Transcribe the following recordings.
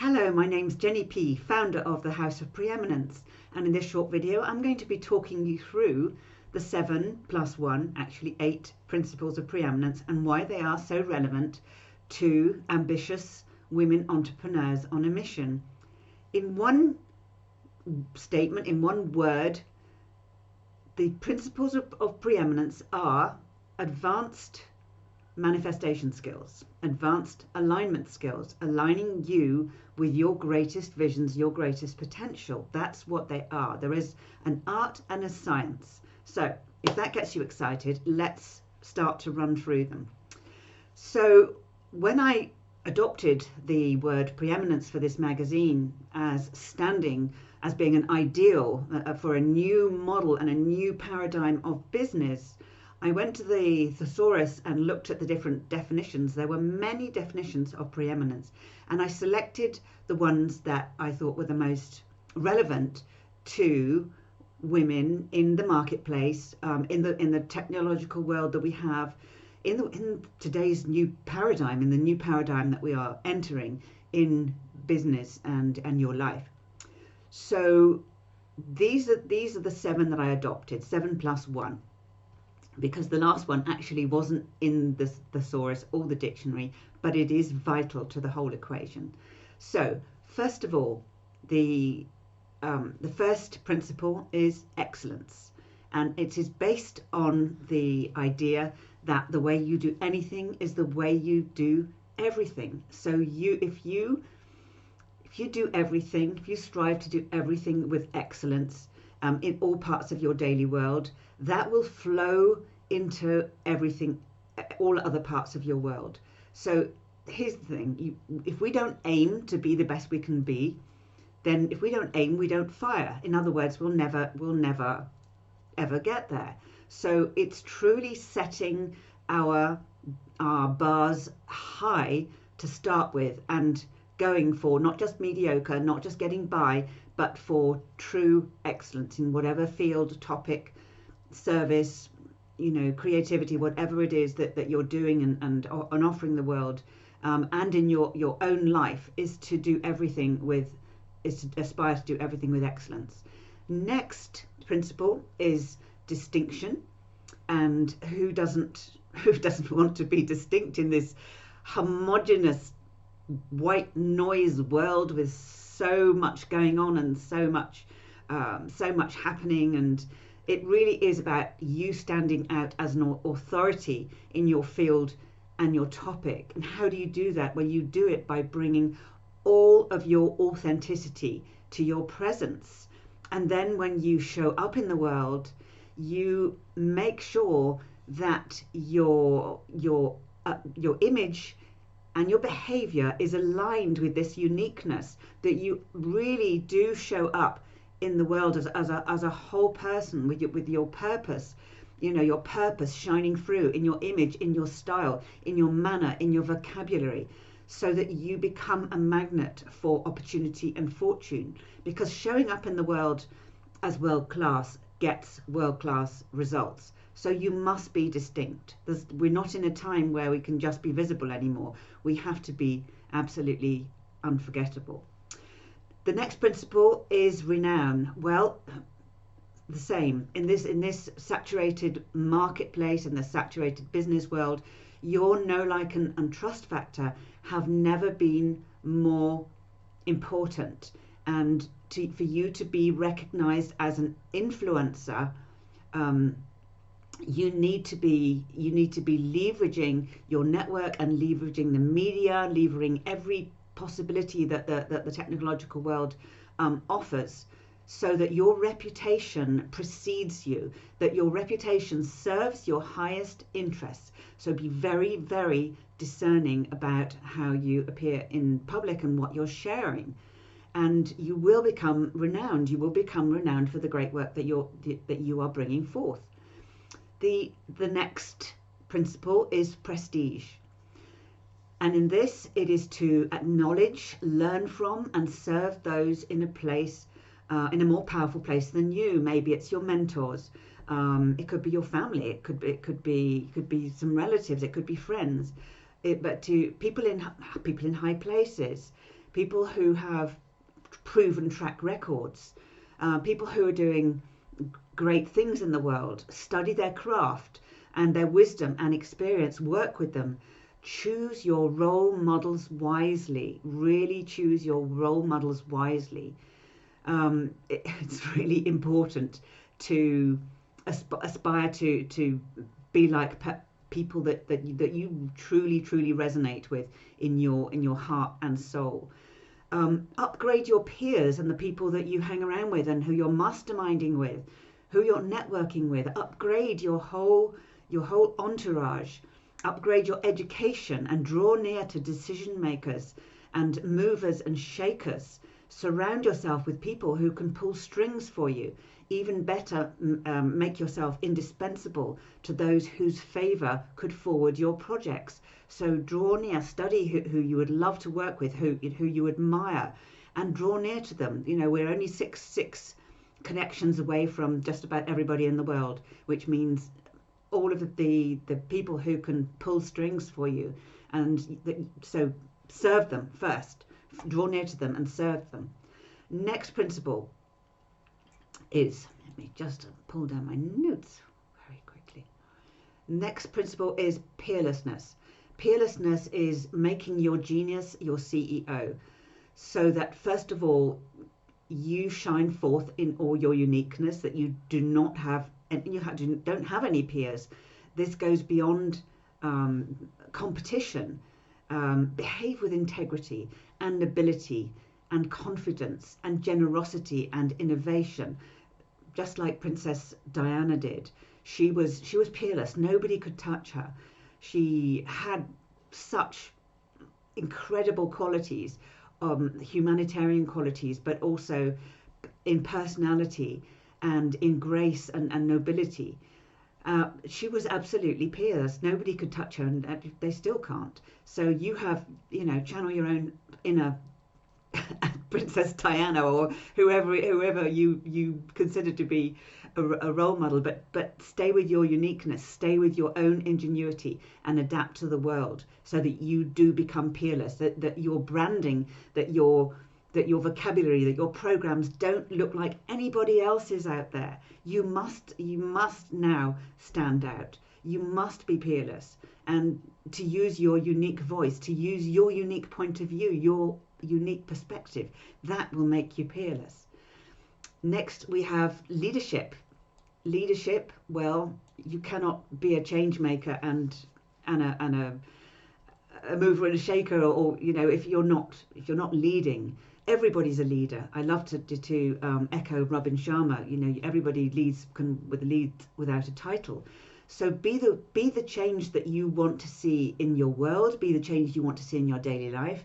Hello, my name's Jenny P, founder of the House of Preeminence, and in this short video I'm going to be talking you through the 7+1, actually 8 principles of preeminence and why they are so relevant to ambitious women entrepreneurs on a mission. In one statement, in one word, the principles of preeminence are advanced manifestation skills, advanced alignment skills, aligning you with your greatest visions, your greatest potential. That's what they are. There is an art and a science. So if that gets you excited, let's start to run through them. So when I adopted the word preeminence for this magazine as standing as being an ideal for a new model and a new paradigm of business, I went to the thesaurus and looked at the different definitions. There were many definitions of preeminence, and I selected the ones that I thought were the most relevant to women in the marketplace, in the technological world that we have, in today's new paradigm, in the new paradigm that we are entering in business and your life. So these are the 7 that I adopted, 7+1. Because the last one actually wasn't in the thesaurus or the dictionary, but it is vital to the whole equation. So first of all, the first principle is excellence, and it is based on the idea that the way you do anything is the way you do everything. So if you do everything, if you strive to do everything with excellence in all parts of your daily world, that will flow into everything, all other parts of your world. So here's the thing, if we don't aim to be the best we can be, then if we don't aim, we don't fire. In other words, we'll never ever get there. So it's truly setting our bars high to start with and going for not just mediocre, not just getting by, but for true excellence in whatever field, topic, service, creativity, whatever it is that you're doing and offering the world, and in your own life, is to aspire to do everything with excellence. Next principle is distinction, and who doesn't want to be distinct in this homogeneous white noise world with so much going on and so much happening? And it really is about you standing out as an authority in your field and your topic. And how do you do that? Well, you do it by bringing all of your authenticity to your presence. And then when you show up in the world, you make sure that your image and your behavior is aligned with this uniqueness, that you really do show up in the world as a whole person with your purpose, your purpose shining through in your image, in your style, in your manner, in your vocabulary, so that you become a magnet for opportunity and fortune. Because showing up in the world as world class gets world class results. So you must be distinct. We're not in a time where we can just be visible anymore. We have to be absolutely unforgettable. The next principle is renown. Well, the same. In this saturated marketplace, in the saturated business world, your know, like, and trust factor have never been more important. And for you to be recognized as an influencer, you need to be leveraging your network and leveraging the media, leveraging every possibility that the technological world offers, so that your reputation precedes you, that your reputation serves your highest interests. So be very, very discerning about how you appear in public and what you're sharing, and you will become renowned. You will become renowned for the great work that you are bringing forth. The next principle is prestige. And in this, it is to acknowledge, learn from, and serve those in a place, in a more powerful place than you. Maybe it's your mentors. It could be your family. It could be some relatives. It could be friends. But to people in high places, people who have proven track records, people who are doing great things in the world. Study their craft and their wisdom and experience. Work with them. Choose your role models wisely. Really choose your role models wisely. It's really important to aspire to be like people that you truly resonate with in your heart and soul. Upgrade your peers and the people that you hang around with and who you're masterminding with, who you're networking with. Upgrade your whole entourage. Upgrade your education and draw near to decision makers and movers and shakers. Surround yourself with people who can pull strings for you. Even better, make yourself indispensable to those whose favor could forward your projects. So draw near, study who you would love to work with, who you admire, and draw near to them. You know, we're only six connections away from just about everybody in the world, which means all of the people who can pull strings for you. And so serve them first. Draw near to them and serve them. Next principle is, let me just pull down my notes very quickly. Next principle is peerlessness. Peerlessness is making your genius your CEO, so that first of all, you shine forth in all your uniqueness, that you do not have, and you don't have any peers. This goes beyond competition. Behave with integrity and nobility and confidence and generosity and innovation, just like Princess Diana did. She was peerless. Nobody could touch her. She had such incredible qualities, humanitarian qualities, but also in personality and in grace and nobility. She was absolutely peerless. Nobody could touch her, and they still can't. So you have, channel your own inner Princess Diana, or whoever you consider to be a role model, but stay with your uniqueness, stay with your own ingenuity, and adapt to the world, so that you do become peerless. That your branding, that your vocabulary, that your programs don't look like anybody else's out there. You must now stand out. You must be peerless, and to use your unique voice, to use your unique point of view, your unique perspective. That will make you peerless. Next, we have leadership. Leadership, well, you cannot be a change maker and a mover and a shaker, or if you're not leading. Everybody's a leader. I love to echo Robin Sharma. Everybody leads without a title. So be the change that you want to see in your world. Be the change you want to see in your daily life,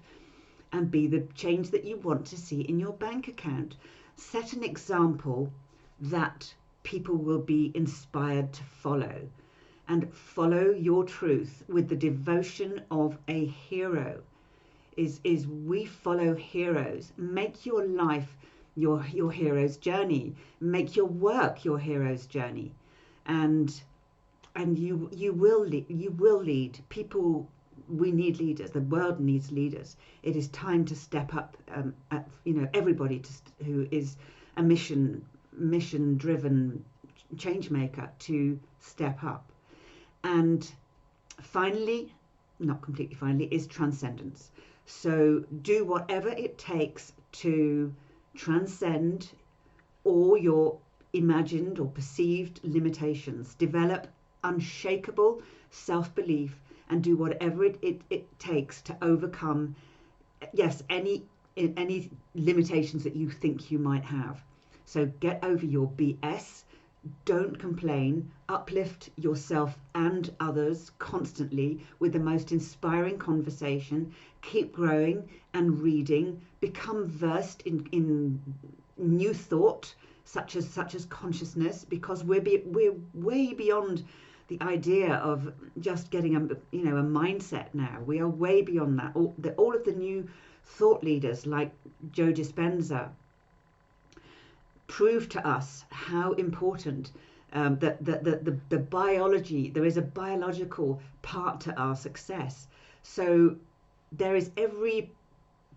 and be the change that you want to see in your bank account. Set an example that people will be inspired to follow, and follow your truth with the devotion of a hero. We follow heroes. Make your life your hero's journey. Make your work your hero's journey, and you will lead people. We need leaders. The world needs leaders. It is time to step up. Everybody who is a mission-driven change maker, to step up. And finally, not completely finally, is transcendence. So do whatever it takes to transcend all your imagined or perceived limitations. Develop unshakable self-belief, and do whatever it takes to overcome, yes, any limitations that you think you might have. So get over your BS. Don't complain. Uplift yourself and others constantly with the most inspiring conversation. Keep growing and reading. Become versed in new thought, such as consciousness, because we're way beyond the idea of just getting a mindset now. We are way beyond that. All of the new thought leaders like Joe Dispenza prove to us how important the biology, there is a biological part to our success. So there is every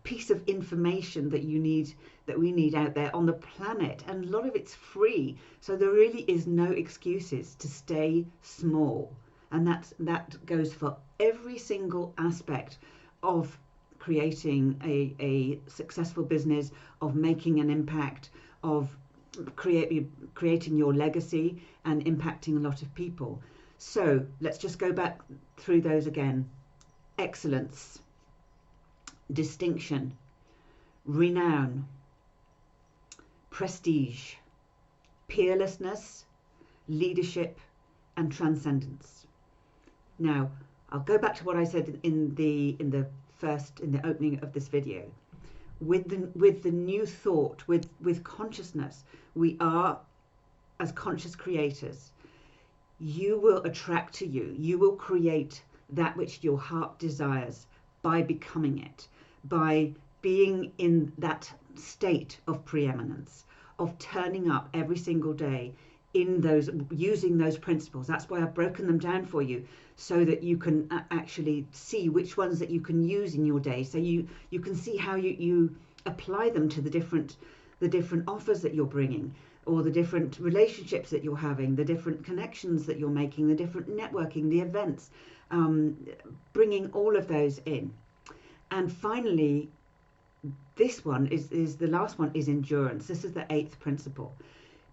piece of information that we need out there on the planet, and a lot of it's free, so there really is no excuses to stay small. And that goes for every single aspect of creating a successful business, of making an impact, of creating your legacy and impacting a lot of people. So let's just go back through those again. Excellence, distinction, renown, prestige, peerlessness, leadership, and transcendence. Now, I'll go back to what I said in the opening of this video. With the new thought, with consciousness, we are, as conscious creators, you will attract to you, you will create that which your heart desires by becoming it, by being in that state of preeminence, of turning up every single day in those, using those principles. That's why I've broken them down for you, so that you can actually see which ones that you can use in your day, so you can see how you apply them to the different offers that you're bringing, or the different relationships that you're having, the different connections that you're making, the different networking, the events, bringing all of those in. And finally, this one is the last one, is endurance. This is the 8th principle,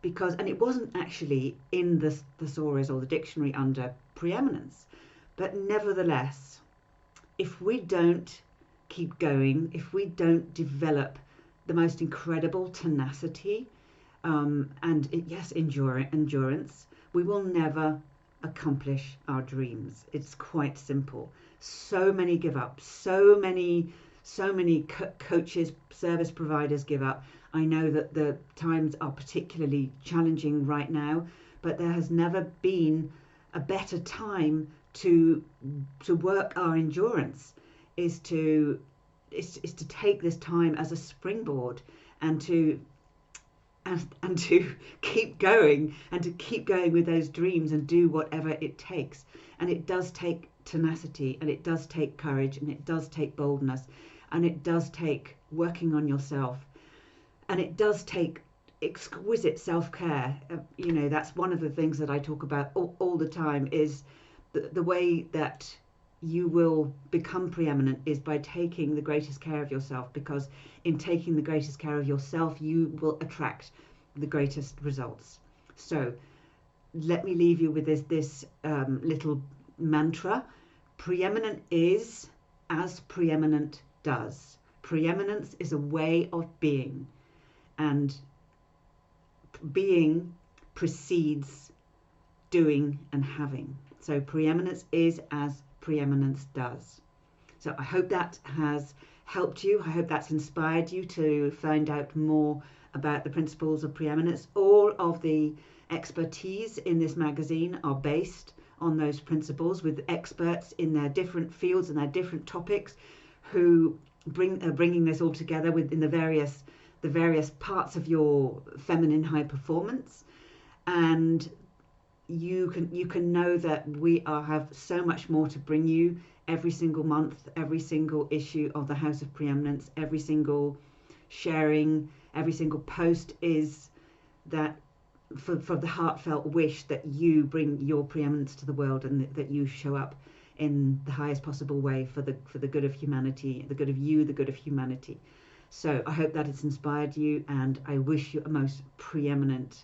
because, and it wasn't actually in the thesaurus or the dictionary under preeminence, but nevertheless, if we don't keep going, if we don't develop the most incredible tenacity and yes, endurance, we will never accomplish our dreams. It's quite simple. So many give up, so many coaches, service providers give up. I know that the times are particularly challenging right now, but there has never been a better time to work our endurance, is to take this time as a springboard and to keep going, and to keep going with those dreams and do whatever it takes. And it does take tenacity, and it does take courage, and it does take boldness, and it does take working on yourself, and it does take exquisite self-care. You know, that's one of the things that I talk about all the time, is the way that you will become preeminent is by taking the greatest care of yourself, because in taking the greatest care of yourself, you will attract the greatest results. So let me leave you with this little mantra. Preeminent is as preeminent does. Preeminence is a way of being, and being precedes doing and having. So preeminence is as preeminence does. So I hope that has helped you. I hope that's inspired you to find out more about the principles of preeminence. All of the expertise in this magazine are based on those principles, with experts in their different fields and their different topics, who are bringing this all together within the various parts of your feminine high performance. And you can know that we have so much more to bring you every single month. Every single issue of the House of Preeminence, every single sharing, every single post is that for the heartfelt wish that you bring your preeminence to the world, and that you show up in the highest possible way for the good of humanity, the good of you, the good of humanity. So I hope that it's inspired you, and I wish you a most preeminent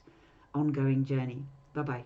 ongoing journey. Bye bye.